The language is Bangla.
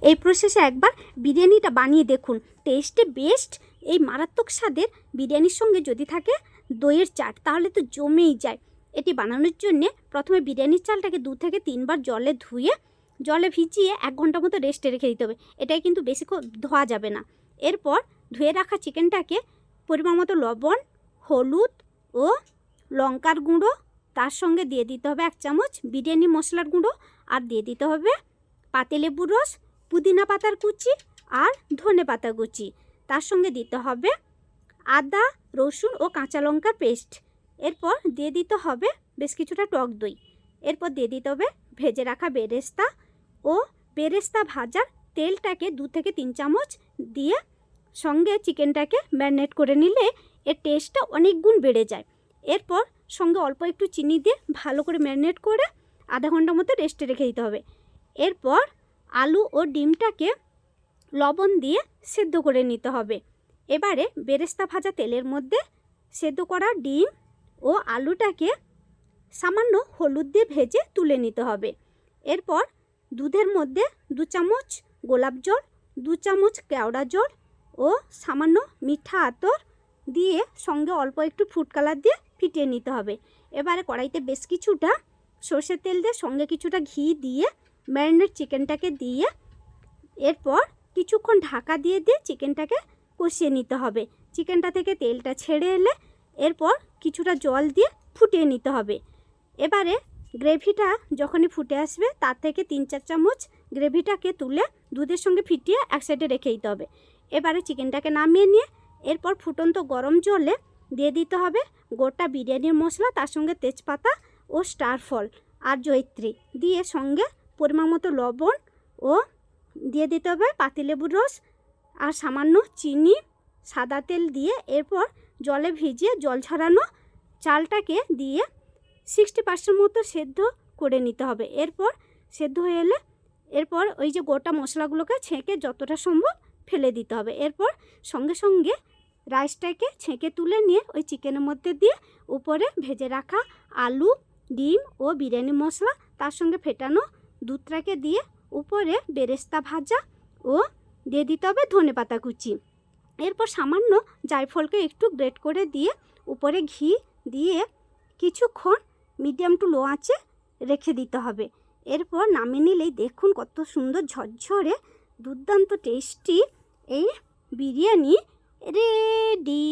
এই প্রসেসে একবার বিরিয়ানিটা বানিয়ে দেখুন। টেস্টে বেস্ট। এই মারাত্মক স্বাদের বিরিয়ানির সঙ্গে যদি থাকে দইয়ের চাট তাহলে তো জমেই যায়। এটি বানানোর জন্যে প্রথমে বিরিয়ানির চালটাকে 2 থেকে 3 বার জলে ধুয়ে জলে ভিজিয়ে 1 ঘন্টা মতো রেস্টে রেখে দিতে হবে। এটাই কিন্তু বেশি ধোয়া যাবে না। এরপর ধুয়ে রাখা চিকেনটাকে পরিমাণ মতো লবণ, হলুদ ও লঙ্কার গুঁড়ো, তার সঙ্গে দিয়ে দিতে হবে 1 চামচ বিরিয়ানি মশলার গুঁড়ো, আর দিয়ে দিতে হবে পাতিলেবুর রস, পুদিনা পাতার কুচি আর ধনে পাতা কুচি। তার সঙ্গে দিতে হবে আদা, রসুন ও কাঁচা লঙ্কার পেস্ট। এরপর দিয়ে দিতে হবে বেশ কিছুটা টক দই। এরপর দিয়ে দিতে হবে ভেজে রাখা বেরেস্তা ও বেরেস্তা ভাজার তেলটাকে 2 থেকে 3 চামচ দিয়ে সঙ্গে চিকেনটাকে ম্যারিনেট করে নিলে এর টেস্টটা অনেক গুণ বেড়ে যায়। এরপর সঙ্গে অল্প একটু চিনি দিয়ে ভালো করে ম্যারিনেট করে আধা ঘন্টা মতো রেস্টে রেখে দিতে হবে। এরপর আলু ও ডিমটাকে লবণ দিয়ে সেদ্ধ করে নিতে হবে। এবারে বেরেস্তা ভাজা তেলের মধ্যে সেদ্ধ করা ডিম ও আলুটাকে সামান্য হলুদ দিয়ে ভেজে তুলে নিতে হবে। এরপর দুধের মধ্যে 2 চামচ গোলাপ জল, 2 চামচ কেওড়া জল ও সামান্য মিঠা আতর দিয়ে সঙ্গে অল্প একটু ফুড কালার দিয়ে ফিটিয়ে নিতে হবে। এবারে কড়াইতে বেশ কিছুটা সর্ষের তেল দিয়ে সঙ্গে কিছুটা ঘি দিয়ে ম্যারিনেট চিকেনটাকে দিয়ে এরপর কিছুক্ষণ ঢাকা দিয়ে চিকেনটাকে কষিয়ে নিতে হবে। চিকেনটা থেকে তেলটা ছেড়ে এলে এরপর কিছুটা জল দিয়ে ফুটিয়ে নিতে হবে। এবারে গ্রেভিটা যখনই ফুটে আসবে তার থেকে 3-4 চামচ গ্রেভিটাকে তুলে দুধের সঙ্গে ফিটিয়ে এক সাইডে রেখে দিতে হবে। এবারে চিকেনটাকে নামিয়ে নিয়ে এরপর ফুটন্ত গরম জলে দিয়ে দিতে হবে গোটা বিরিয়ানির মশলা, তার সঙ্গে তেজপাতা ও স্টার ফল আর জয়িত্রী দিয়ে সঙ্গে পরিমাণ মতো লবণ ও দিয়ে দিতে হবে পাতিলেবুর রস আর সামান্য চিনি, সাদা তেল দিয়ে এরপর জলে ভিজিয়ে জল ঝরানো চালটাকে দিয়ে 60% মতো সেদ্ধ করে নিতে হবে। এরপর সেদ্ধ হয়ে এলে এরপর ওই যে গোটা মশলাগুলোকে ছেঁকে যতটা সম্ভব ফেলে দিতে হবে। এরপর সঙ্গে সঙ্গে রাইসটাকে ছেঁকে তুলে নিয়ে ওই চিকেনের মধ্যে দিয়ে উপরে ভেজে রাখা আলু, ডিম ও বিরিয়ানি মশলা, তার সঙ্গে ফেটানো দুধটাকে দিয়ে উপরে বেরেস্তা ভাজা ও দিয়ে দিতে হবে ধনেপাতা কুচি। এরপর সামান্য জায়ফলকে একটু গ্রেট করে দিয়ে উপরে ঘি দিয়ে কিছুক্ষণ মিডিয়াম টু লো আঁচে রেখে দিতে হবে। এরপর নামিয়ে নিলেই দেখুন কত সুন্দর ঝরঝরে দুর্দান্ত টেস্টি এই বিরিয়ানি রেডি।